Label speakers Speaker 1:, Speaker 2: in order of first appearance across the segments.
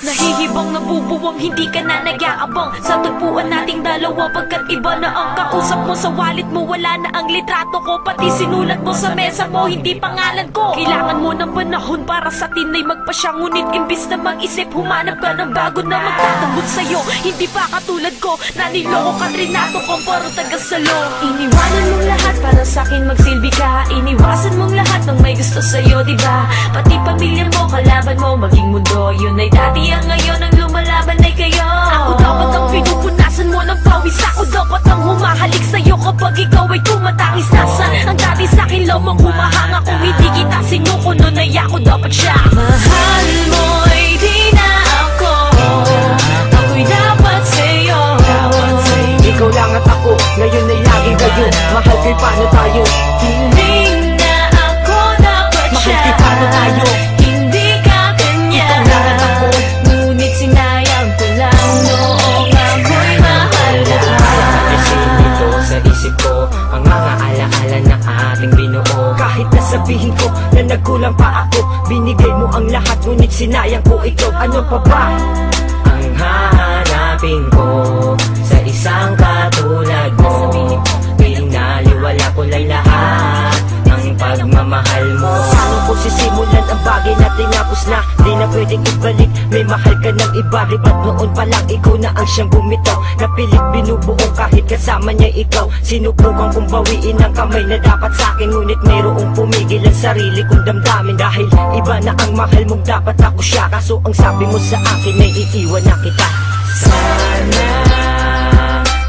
Speaker 1: Nahihibang nabubuwang, hindi ka na nag-aabang sa tagpuan nating dalawa, pagkat iba na ang kausap mo. Sa wallet mo wala na ang litrato ko, pati sinulat mo sa mesa mo hindi pangalan ko. Kailangan mo ng panahon para sa tinay magpasya, ngunit imbis na mag-isip humanap ka ng bago na magtatanggol sa'yo. Hindi pa katulad ko, naniloko ka trinato ko pero taga-salo. Iniwanan mong lahat para sa'kin magsilbi ka, iniwasan mong lahat ng may gusto sa'yo, diba? Pati pamilya mo, kalaban mo, maging mundo. Yun ay dati, ang ngayon ang lumalaban ay kayo. Ako dapat ang pinupunasan mo ng pawis, ako dapat ang humahalik sa'yo kapag ikaw ay tumatangis. Nasaan ang dati sa'kin lamang humahanga, kung hindi kita sinuko nun ay ako dapat siya. Mahal mo'y di na ako, ako'y dapat sa'yo.
Speaker 2: Ikaw lang at ako, ngayon ay lagi kayo. Mahal ko'y paano tayo?
Speaker 1: Hiling na ako dapat siya.
Speaker 2: Mahal kita na tayo.
Speaker 1: Hindi ka kanya.
Speaker 2: Ikaw lang at ako,
Speaker 1: ngunit sinayang ko lang noong ako'y mahal na.
Speaker 2: Nagising nito sa isip ko ang mga alaala na ating binuo. Kahit nasabihin ko na nagkulang pa ako, binigay mo ang lahat ngunit sinayang ko ikaw. Ano pa ba ang hahanapin ko sa isang katulad mo? Pinaliwala ko lang lahat ang pagmamahal mo. Paano ko sisimulan ang bagay na tinapos na di na pwedeng ibalik? May mahal ka ng iba, ribat noon pa lang ikaw na ang siyang bumitaw. Napilit binubuo kahit kasama niya ikaw. Sinubukan kong bawiin ang kamay na dapat sa'kin, ngunit mayroong pumigil ang sarili kong damdamin. Dahil iba na ang mahal mong dapat ako siya, kaso ang sabi mo sa akin ay iiwan na kita.
Speaker 1: Sana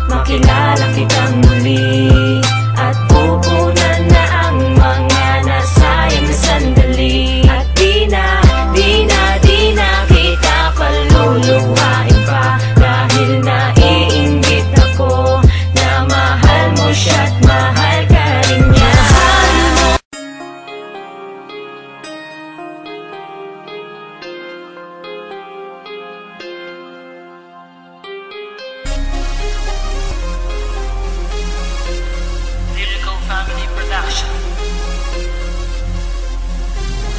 Speaker 1: makilala kitang muli at pupunan na ang mga nasayang na sandali. At di na kita paluluhain pa, dahil naiinggit ako na mahal mo siya't mahal ka rin niya.
Speaker 3: Family Production.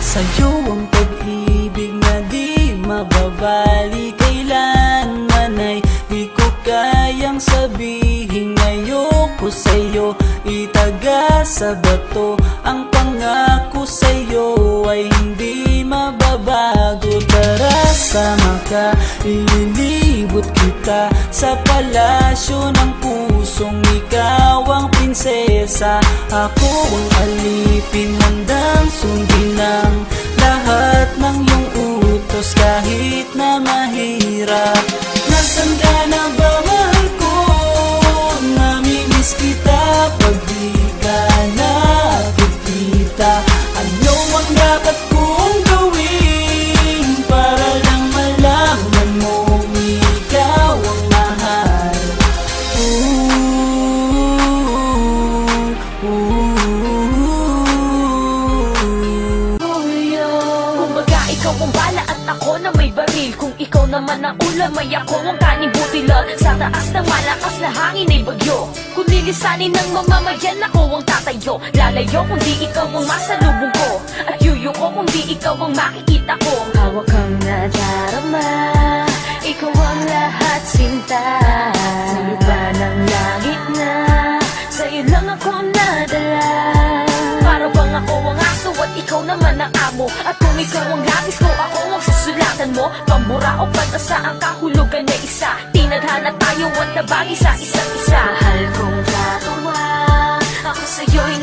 Speaker 4: Sa'yo ang pag-ibig na di mababali, kailanman ay di ko kayang sabihin. Ayoko sa'yo itaga sa bato, ang pangako sa'yo ay hindi mababago. Tara, sama ka, ililibot kita sa palasyo ng pusong ikaw ang prinsesa. Ako ang alipin, handang sundin ng lahat ng iyong utos kahit na mahirap. Nasaan ka na ba, mahal ko? Namimiss kita pag di ka nakikita. Ano ang dapat kong gawin para lang malaman mo ikaw ang mahal?
Speaker 1: Kumbaga ikaw ang bala at ako na may baril. Kung ikaw naman ang ulam ay ako ang kaning butila. Sa taas ng malakas na hangin ay bagyo, kung lilisanin ng mamamayan ako ang tatayo. Lalayo kung di ikaw ang masalubong ko, at yuyuko kung di ikaw ang makikita ko. Hawak kang nadarama, ikaw ang lahat sinta. Sa iba ng langit na sa'yo lang ako nadala. Para bang ako ang aso at ikaw naman ang amo, at kung ikaw ang labis ko, ako ang susulatan mo. Pambura o pantasa ang kahulugan na isa, tinadhana tayo at nabagi sa isa't isa. Mahal kong katuwa, ako sa'yo'y